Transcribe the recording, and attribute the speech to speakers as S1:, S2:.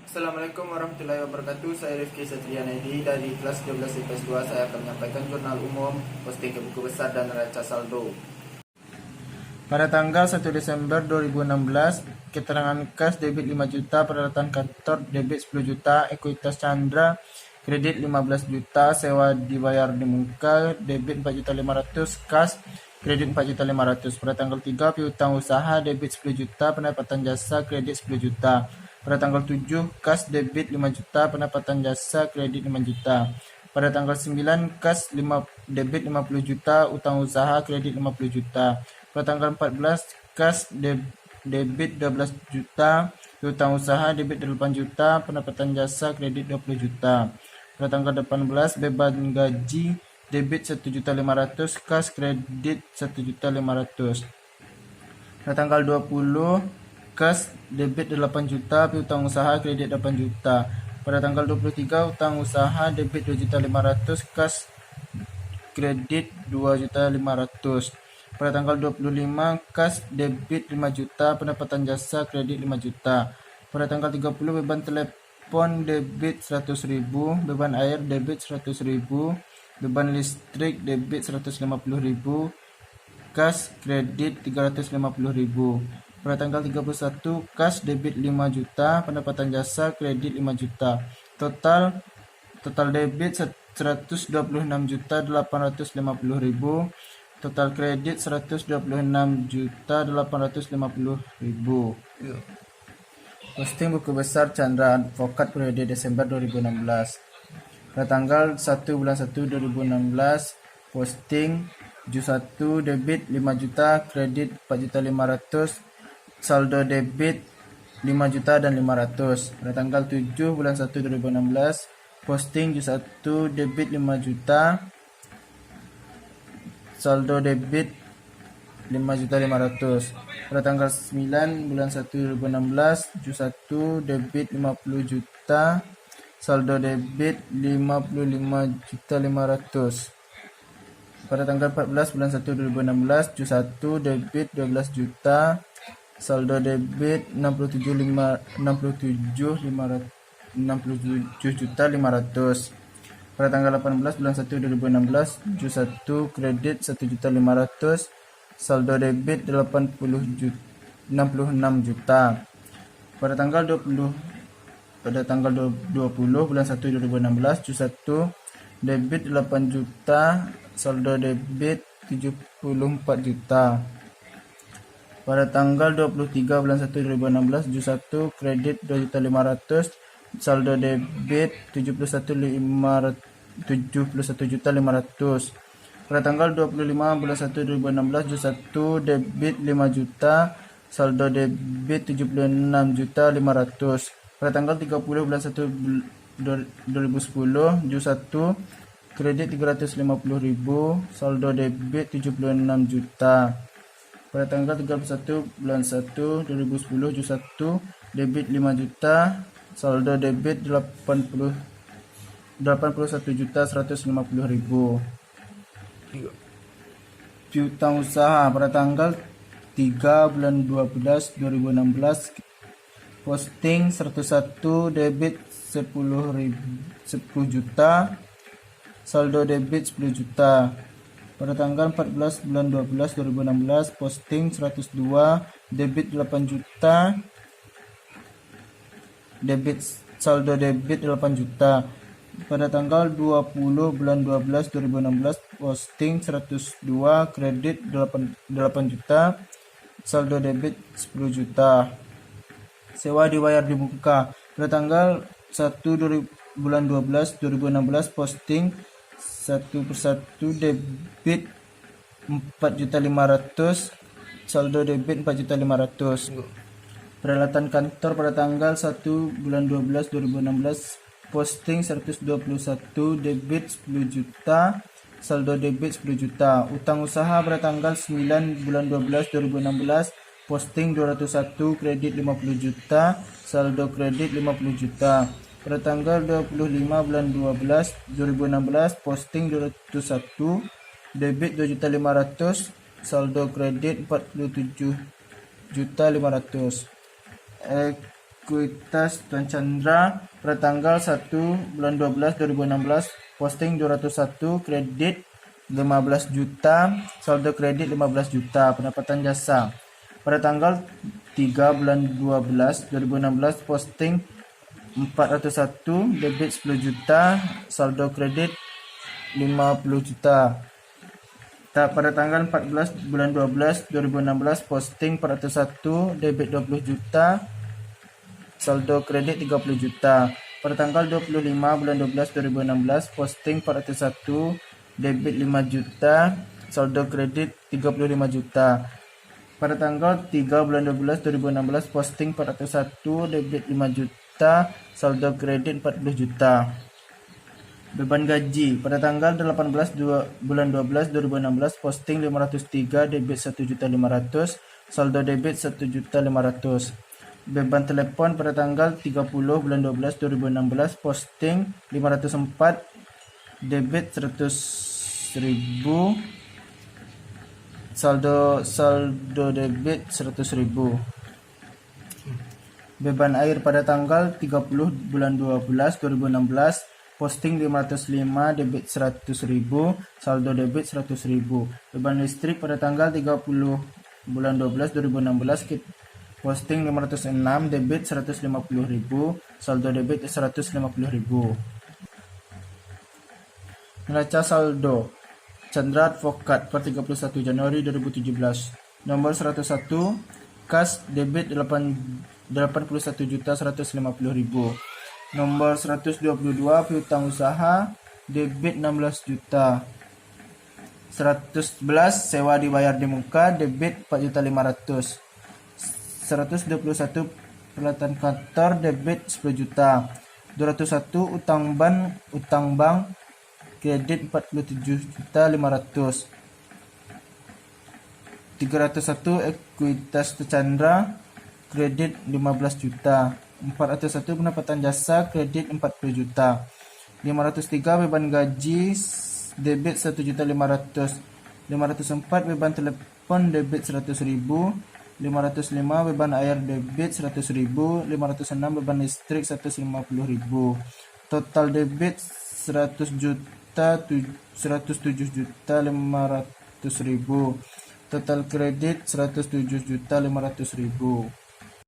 S1: Assalamualaikum warahmatullahi wabarakatuh. Saya Rifki Satrianedi dari kelas 12 IPS 2. Saya akan menyampaikan jurnal umum, posting ke buku besar dan neraca saldo. Pada tanggal 1 Desember 2016, keterangan kas debit 5 juta, peralatan kantor debit 10 juta, ekuitas Chandra kredit 15 juta, sewa dibayar di muka, debit 4.500.000, kas kredit 4.500.000. Pada tanggal 3, piutang usaha debit 10 juta, pendapatan jasa kredit 10 juta. Pada tanggal 7, kas debit 5 juta, pendapatan jasa kredit 5 juta. Pada tanggal 9, kas debit 50 juta, utang usaha kredit 50 juta. Pada tanggal 14, kas debit 12 juta, utang usaha debit 8 juta, pendapatan jasa kredit 20 juta. Pada tanggal 18, beban gaji debit 1.500.000, kas kredit 1.500.000. Pada tanggal 20, kas debit 8 juta, piutang usaha kredit 8 juta. Pada tanggal 23, utang usaha debit 2.500.000, kas kredit 2.500.000. Pada tanggal 25, kas debit 5 juta, pendapatan jasa kredit 5 juta. Pada tanggal 30, beban telepon debit 100.000, beban air debit 100.000, beban listrik debit 150.000, kas kredit 350.000. Pada tanggal 31, kas debit 5 juta, pendapatan jasa kredit 5 juta. Total debit 126.850.000, total kredit 126.850.000. Posting buku besar Chandra Advokat periode Desember 2016. Pada tanggal 1 bulan 1 2016, posting 71 debit 5 juta, kredit 4.500.000, saldo debit 5 juta dan 500. Pada tanggal 7 bulan 1 2016, posting 71 debit 5 juta, saldo debit 5.500.000. Pada tanggal 9 bulan 1 2016, 71 debit 50 juta, saldo debit 55.500.000. Pada tanggal 14 bulan 1 2016, 71 debit 12 juta, saldo debit 67.500.000. Pada tanggal 18 bulan 1 2016, 71 kredit 1.500.000, saldo debit 66 juta. Pada tanggal 20 bulan 1 2016, 71 debit 8 juta, saldo debit 74 juta. Pada tanggal 23 bulan 1 2016, 71 kredit 2.500.000, saldo debit 71.500.000. Pada tanggal 25 bulan 1 2016, 71 debit 5 juta, saldo debit 76.500.000. Pada tanggal 30 bulan 1 2010, 71 kredit 350.000, saldo debit 76 juta. Pada tanggal 31 bulan 1 2010, 71 debit 5 juta, saldo debit 81.150.000. Piutang usaha pada tanggal 3 bulan 12 2016, posting 101 debit 10 juta, saldo debit 10 juta. Pada tanggal 14 bulan 12 2016, posting 102 debit 8 juta, saldo debit 8 juta. Pada tanggal 20 bulan 12 2016, posting 102 kredit 8 juta, saldo debit 10 juta. Sewa dibayar di muka. Pada tanggal 1 bulan 12 2016, posting 1/1 debit 4.500.000, saldo debit 4.500.000. Peralatan kantor pada tanggal 1 bulan 12 2016, posting 121 debit 10 juta, saldo debit 10 juta. Utang usaha pada tanggal 9 bulan 12 2016, posting 201 kredit 50 juta, saldo kredit 50 juta. Pada tanggal 25 bulan 12 2016, posting 201 debit 2.500.000, saldo kredit 47.500.000. Ekuitas Tuan Chandra pada tanggal 1 bulan 12 2016, posting 201, kredit 15 juta, saldo kredit 15 juta. Pendapatan jasa pada tanggal 3 bulan 12 2016, posting 401, debit 10 juta, saldo kredit 50 juta. Pada tanggal 14 bulan 12 2016, posting 401, debit 20 juta, saldo kredit 30 juta. Pada tanggal 25 bulan 12 2016, posting 401, debit 5 juta, saldo kredit 35 juta. Pada tanggal 3 bulan 12 2016, posting 401, debit 5 juta, saldo kredit 40 juta. Beban gaji pada tanggal 18 bulan 12 2016, posting 503, debit 1.500.000, saldo debit 1.500.000. Beban telepon pada tanggal 30 bulan 12 2016, posting 504, debit 100.000, saldo debit 100.000. Beban air pada tanggal 30 bulan 12 2016, posting 505, debit 100.000, saldo debit 100.000. Beban listrik pada tanggal 30 bulan 12 2016, posting 506, debit 150.000, saldo debit 150.000. Neraca saldo Chandra Advokat per 31 Januari 2017. Nomor 101, kas debit 81.150.000. Nomor 122, piutang usaha debit 16 juta. 111, sewa dibayar di muka debit 4.500.000. 121, peralatan kantor debit 10 juta. 201, utang bank kredit 47.500.000. 301, ekuitas Chandra kredit 15 juta. 401, pendapatan jasa kredit 40 juta. 503, beban gaji debit 1.500.000. 504, beban telepon debit 100.000. 505, beban air debit 100.000. 506, beban listrik 150.000. Total debit 107.500.000. Total kredit 107.500.000.